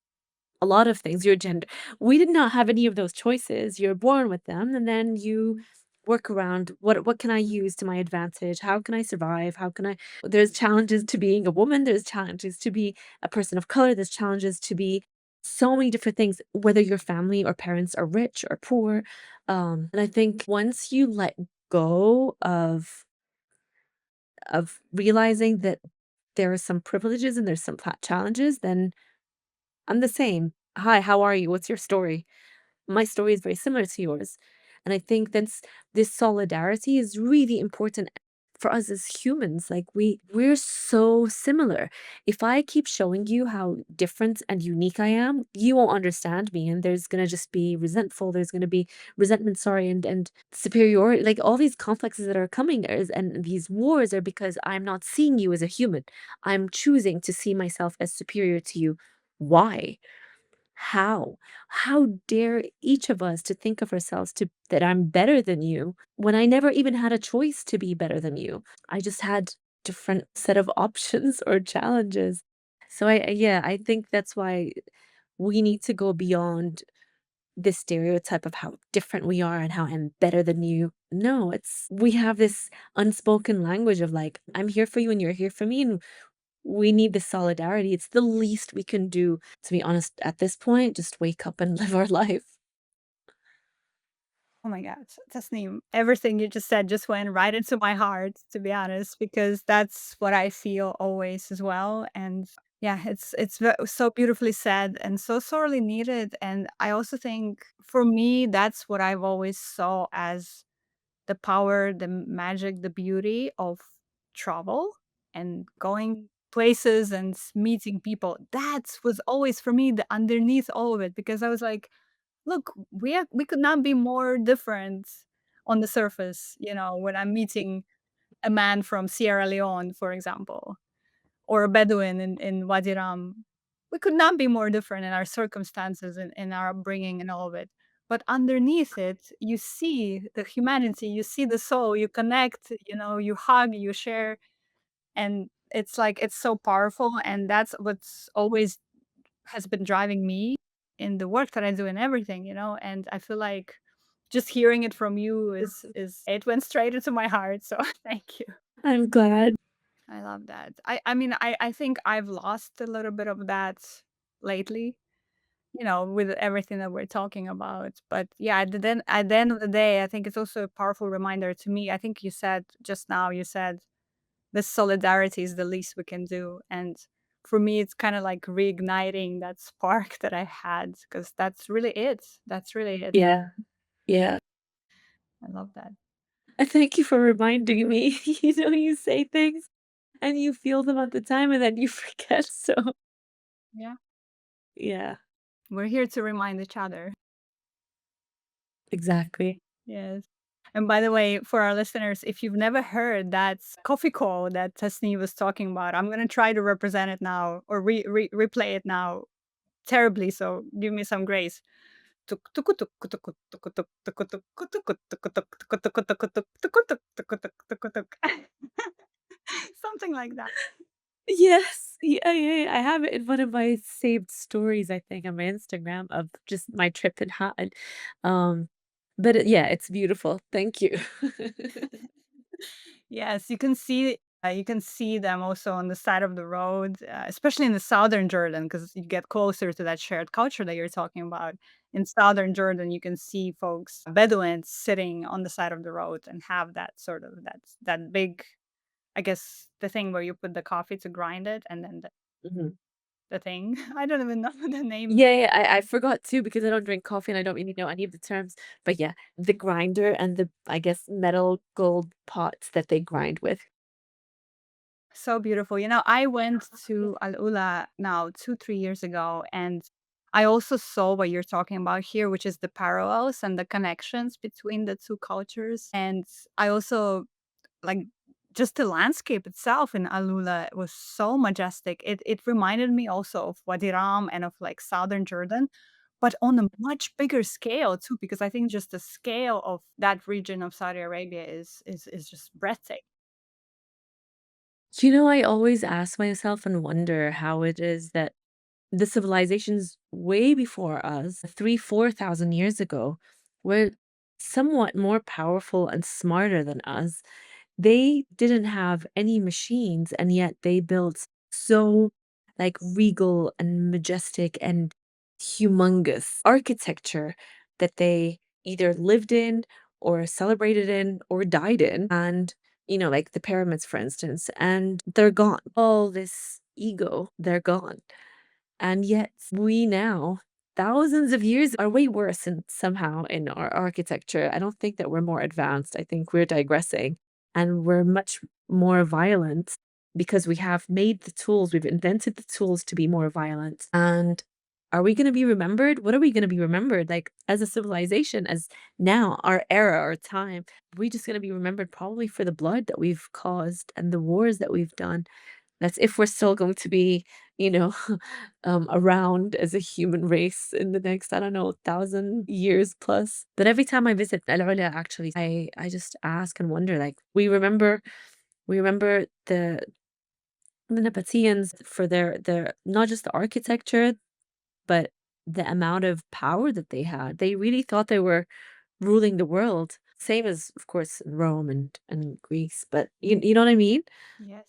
a lot of things, your gender. We did not have any of those choices. You're born with them and then you work around what can I use to my advantage? How can I survive? How can I There's challenges to being a woman, there's challenges to be a person of color, there's challenges to be so many different things, whether your family or parents are rich or poor. And I think once you let go of realizing that there are some privileges and there's some challenges, then I'm the same. Hi, how are you? What's your story? My story is very similar to yours. And I think that's this solidarity is really important for us as humans. Like we're so similar. If I keep showing you how different and unique I am, you won't understand me. And there's gonna just be there's gonna be resentment, sorry, and superiority. Like all these complexes that are coming and these wars are because I'm not seeing you as a human. I'm choosing to see myself as superior to you Why? How? How dare each of us to think of ourselves to that I'm better than you when I never even had a choice to be better than you. I just had different set of options or challenges. So yeah, I think that's why we need to go beyond this stereotype of how different we are and how I'm better than you. No, it's we have this unspoken language of like, I'm here for you and you're here for me, and we need the solidarity. It's the least we can do, to be honest, at this point, just wake up and live our life. Oh my God, Tasneem, everything you just said just went right into my heart, to be honest, because that's what I feel always as well. And yeah, so beautifully said and so sorely needed. And I also think for me, that's what I've always saw as the power, the magic, the beauty of travel and going places and meeting people. That was always for me the underneath all of it, because I was like, look, we could not be more different on the surface, when I'm meeting a man from Sierra Leone, for example, or a Bedouin in Wadi Ram. We could not be more different in our circumstances and in our upbringing and all of it. But underneath it, you see the humanity, you see the soul, you connect, you hug, you share. And it's like, it's so powerful. And that's what's always has been driving me in the work that I do and everything, and I feel like just hearing it from you is it went straight into my heart. So thank you. I'm glad. I love that. I mean, I think I've lost a little bit of that lately, with everything that we're talking about. But yeah, at the end of the day, I think it's also a powerful reminder to me. I think you said just now, you said this solidarity is the least we can do. And for me, it's kind of like reigniting that spark that I had, because that's really it. That's really it. Yeah. Yeah. I love that. And thank you for reminding me. You say things and you feel them at the time and then you forget. So, Yeah. yeah, We're here to remind each other. exactly. Yes. And by the way, for our listeners, if you've never heard that coffee call that Tasni was talking about, I'm going to try to represent it now, or replay it now terribly. So give me some grace. Something like that. Yes. Yeah, yeah, yeah. I have it in one of my saved stories, I think, on my Instagram of just my trip in Hatton. Um, but yeah, it's beautiful. Thank you. Yes, you can see them also on the side of the road, especially in the southern Jordan, because you get closer to that shared culture that you're talking about. In southern Jordan, you can see folks, Bedouins, sitting on the side of the road and have that sort of that big, I guess, the thing where you put the coffee to grind it, and then Mhm. the thing. I don't even know the name. Yeah, yeah, I forgot too because I don't drink coffee and I don't really know any of the terms. But yeah, the grinder and the, I guess, metal gold pots that they grind with. So beautiful. I went to Al Ula now 2, 3 years ago, and I also saw what you're talking about here, which is the parallels and the connections between the two cultures. And I also like just the landscape itself in Al Ula was so majestic. It reminded me also of Wadi Ram and of like southern Jordan, but on a much bigger scale too, because I think just the scale of that region of Saudi Arabia is just breathtaking. I always ask myself and wonder how it is that the civilizations way before us, 3, 4,000 years ago, were somewhat more powerful and smarter than us. They didn't have any machines, and yet they built so like regal and majestic and humongous architecture that they either lived in or celebrated in or died in. And, like the pyramids, for instance, and they're gone. All this ego, they're gone. And yet we now, thousands of years, are way worse in somehow in our architecture. I don't think that we're more advanced. I think we're digressing and we're much more violent because we have made the tools, we've invented the tools to be more violent. And are we going to be remembered? What are we going to be remembered like as a civilization, as now, our era, our time? Are we just going to be remembered probably for the blood that we've caused and the wars that we've done? That's if we're still going to be, you know, around as a human race in the next, I don't know, 1,000 years plus. But every time I visit Al Ula, actually, I just ask and wonder, like, we remember the Nabateans for their not just the architecture, but the amount of power that they had. They really thought they were ruling the world. Same as, of course, in Rome and Greece. But you know what I mean? Yes.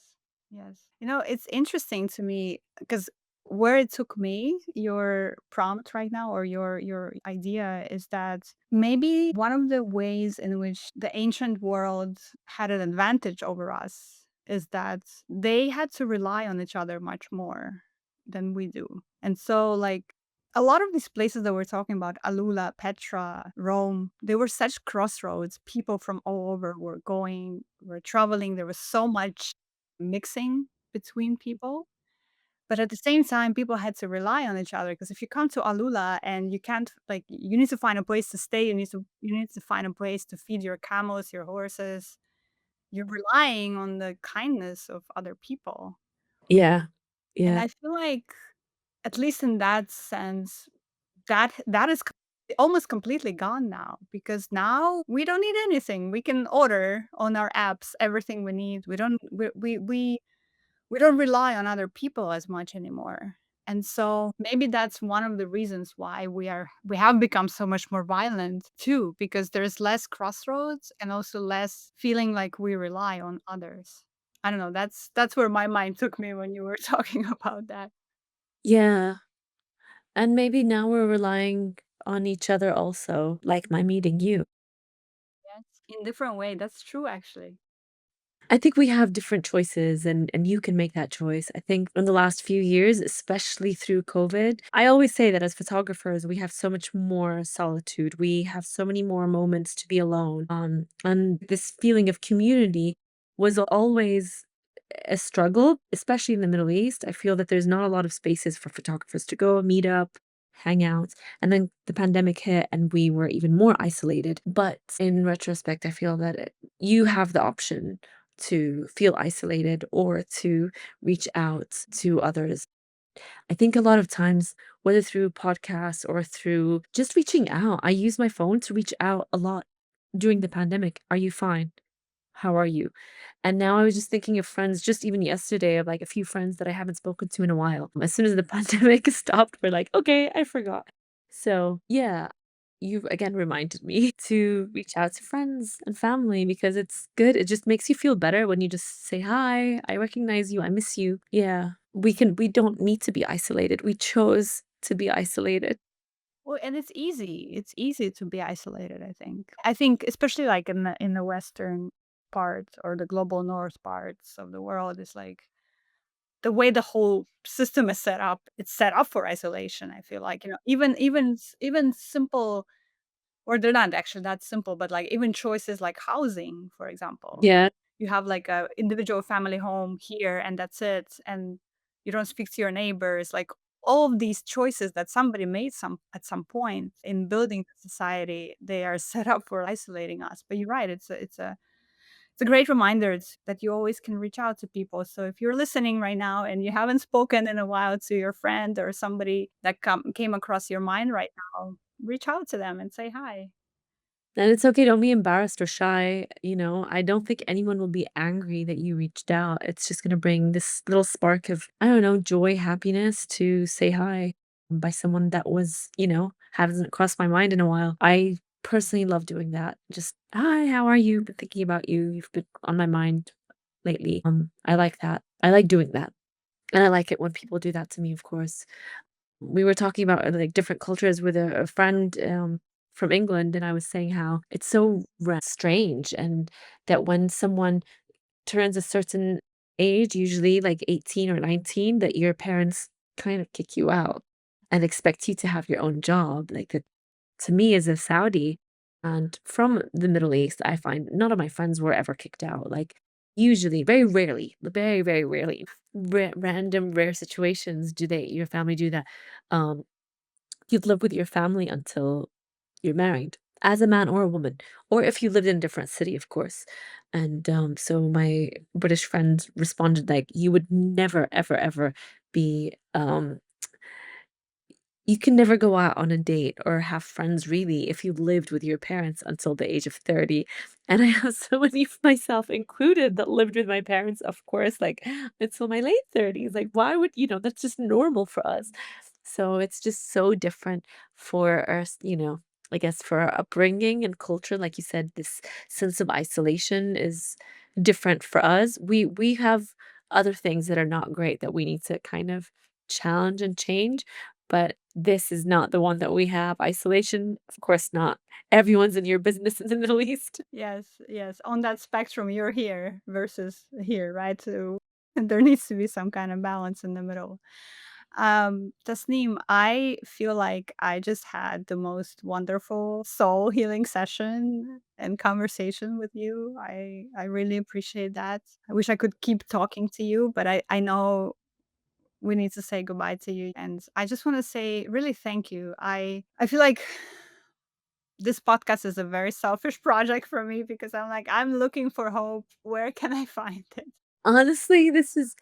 Yes. It's interesting to me because where it took me, your prompt right now or your idea is that maybe one of the ways in which the ancient world had an advantage over us is that they had to rely on each other much more than we do. And so like a lot of these places that we're talking about, Alula, Petra, Rome, they were such crossroads. People from all over were traveling. There was so much mixing between people. But at the same time, people had to rely on each other because if you come to Alula and you can't like you need to find a place to stay, you need to find a place to feed your camels, your horses. You're relying on the kindness of other people. Yeah. And Yeah. I feel like at least in that sense, that is almost completely gone now because now we don't need anything. We can order on our apps everything we need. We don't rely on other people as much anymore. And so maybe that's one of the reasons why we have become so much more violent too, because there's less crossroads and also less feeling like we rely on others. I don't know. That's where my mind took me when you were talking about that. Yeah. And maybe now we're relying on each other also, like my meeting you. Yes, in different way. That's true, actually. I think we have different choices and you can make that choice. I think in the last few years, especially through COVID, I always say that as photographers, we have so much more solitude. We have so many more moments to be alone. And this feeling of community was always a struggle, especially in the Middle East. I feel that there's not a lot of spaces for photographers to go meet up, hang out. And then the pandemic hit and we were even more isolated. But in retrospect, I feel that you have the option to feel isolated or to reach out to others. I think a lot of times, whether through podcasts or through just reaching out, I use my phone to reach out a lot during the pandemic. Are you fine? How are you? And now I was just thinking of friends, just even yesterday, of like a few friends that I haven't spoken to in a while. As soon as the pandemic stopped, we're like, okay, I forgot. So, yeah, you've again reminded me to reach out to friends and family because it's good. It just makes you feel better when you just say, hi, I recognize you, I miss you. Yeah, we don't need to be isolated. We chose to be isolated. Well, and it's easy. It's easy to be isolated, I think. I think especially like in the western part or the global north parts of the world is like the way the whole system is set up, it's set up for isolation, I feel like, even simple or they're not actually that simple, but like even choices like housing, for example. Yeah. You have like a individual family home here and that's it. And you don't speak to your neighbors. Like all of these choices that somebody made at some point in building the society, they are set up for isolating us. But you're right, it's a great reminder that you always can reach out to people. So if you're listening right now and you haven't spoken in a while to your friend or somebody that came across your mind right now, reach out to them and say hi. And it's okay, don't be embarrassed or shy, I don't think anyone will be angry that you reached out. It's just gonna bring this little spark of, I don't know, joy, happiness to say hi by someone that was, hasn't crossed my mind in a while. I personally love doing that. Just, "Hi, how are you? Been thinking about you. You've been on my mind lately." I like that. I like doing that, and I like it when people do that to me, of course. We were talking about, like, different cultures with a friend, from England, and I was saying how it's so strange and that when someone turns a certain age, usually like 18 or 19, that your parents kind of kick you out and expect you to have your own job. Like, that to me as a Saudi and from the Middle East, I find none of my friends were ever kicked out. Like, usually, very rarely, very, very rarely, random, rare situations do your family do that. Um, you'd live with your family until you're married. as a man or a woman, or if you lived in a different city, of course. And so my British friend responded like, "You would never, ever, ever be you can never go out on a date or have friends really if you lived with your parents until the age of 30." And I have so many of myself included that lived with my parents, of course, like until my late 30s. Like, why would, that's just normal for us. So it's just so different for us, I guess for our upbringing and culture. Like you said, this sense of isolation is different for us. We have other things that are not great that we need to kind of challenge and change, but this is not the one that we have. Isolation, of course not. Everyone's in your business in the Middle East. Yes, yes. On that spectrum, you're here versus here, right? So there needs to be some kind of balance in the middle. Tasneem, I feel like I just had the most wonderful soul healing session and conversation with you. I really appreciate that. I wish I could keep talking to you, but I know we need to say goodbye to you. And I just want to say really thank you. I feel like this podcast is a very selfish project for me because I'm like, I'm looking for hope. Where can I find it? Honestly, this is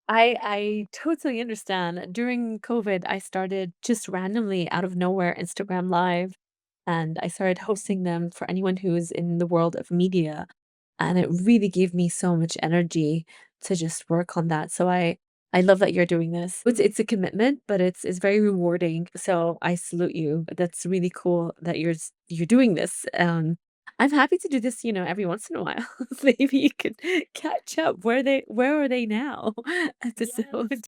I totally understand. During COVID, I started just randomly out of nowhere Instagram Live, and I started hosting them for anyone who's in the world of media. And it really gave me so much energy to just work on that. So I love that you're doing this. It's a commitment, but it's very rewarding. So I salute you. That's really cool that you're doing this. I'm happy to do this, every once in a while. Maybe you could catch up. Where are they now? Yes. Episode.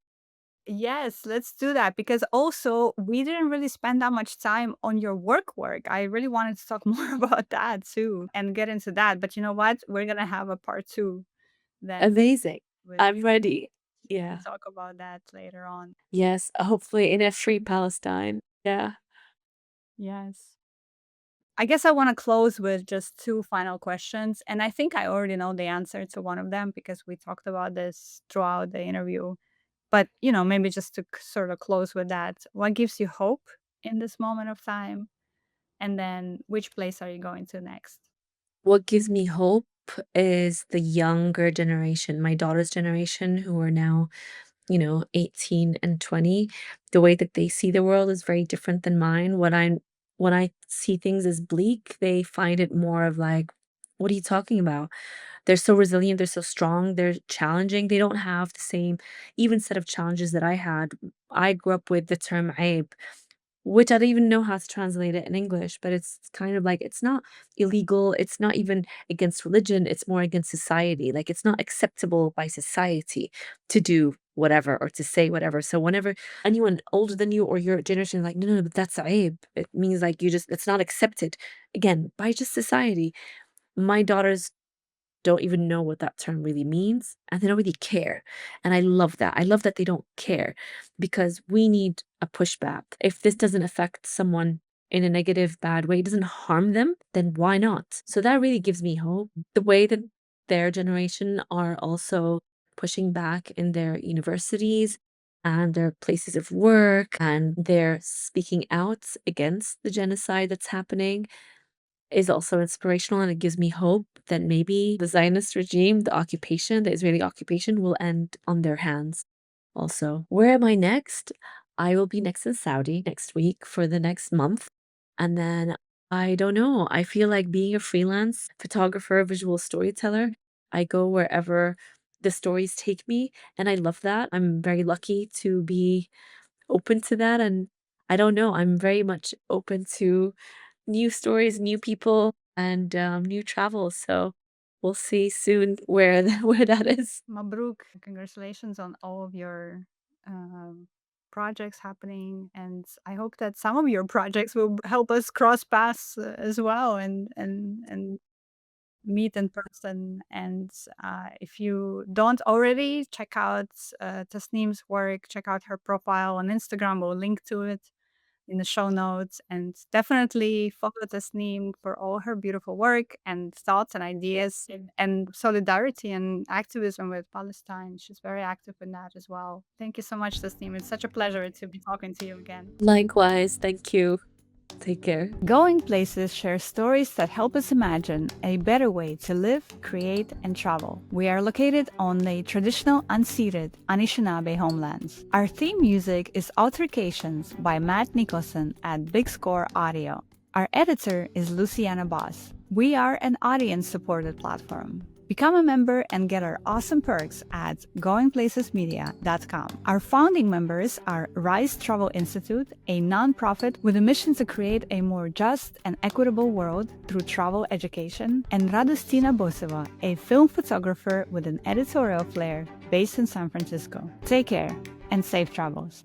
Yes, let's do that because also we didn't really spend that much time on your work. I really wanted to talk more about that too and get into that. But you know what? We're gonna have a part two then Amazing. with I'm ready. and Yeah. talk about that later on. Yes. Hopefully in a free Palestine. Yeah. Yes. I guess I want to close with just two final questions. And I think I already know the answer to one of them because we talked about this throughout the interview. But, maybe just to sort of close with that, what gives you hope in this moment of time? And then which place are you going to next? What gives me hope is the younger generation, my daughter's generation, who are now 18 and 20. The way that they see the world is very different than mine. When I see things as bleak, they find it more of like, what are you talking about? They're so resilient, they're so strong, they're challenging. They don't have the same even set of challenges that I had. I grew up with the term aib, which I don't even know how to translate it in English, but it's kind of like it's not illegal, it's not even against religion, it's more against society. Like it's not acceptable by society to do whatever or to say whatever. So whenever anyone older than you or your generation is like, no, no, no, but that's aib. It means like it's not accepted again by just society. My daughters don't even know what that term really means and they don't really care. And I love that. I love that they don't care because we need a pushback. If this doesn't affect someone in a negative, bad way, it doesn't harm them, then why not? So that really gives me hope. The way that their generation are also pushing back in their universities and their places of work, and they're speaking out against the genocide that's happening is also inspirational, and it gives me hope that maybe the Zionist regime, the occupation, the Israeli occupation will end on their hands also. Where am I next? I will be next in Saudi next week for the next month. And then I don't know. I feel like being a freelance photographer, visual storyteller, I go wherever the stories take me. And I love that. I'm very lucky to be open to that. And I don't know. I'm very much open to new stories, new people, and new travel. So we'll see soon where where that is. Mabruk. Congratulations on all of your um, projects happening. And I hope that some of your projects will help us cross paths as well and meet in person. And if you don't already, check out Tasneem's work, check out her profile on Instagram. We'll link to it in the show notes. And definitely follow Tasneem for all her beautiful work and thoughts and ideas and solidarity and activism with Palestine. She's very active in that as well. Thank you so much, Tasneem. It's such a pleasure to be talking to you again. Likewise, thank you. Take care. Going Places shares stories that help us imagine a better way to live, create, and travel. We are located on the traditional unceded Anishinaabe homelands. Our theme music is Altercations by Matt Nicholson at Big Score Audio. Our editor is Luciana Boss. We are an audience-supported platform. Become a member and get our awesome perks at goingplacesmedia.com. Our founding members are Rise Travel Institute, a nonprofit with a mission to create a more just and equitable world through travel education, and Radostina Boseva, a film photographer with an editorial flair based in San Francisco. Take care and safe travels.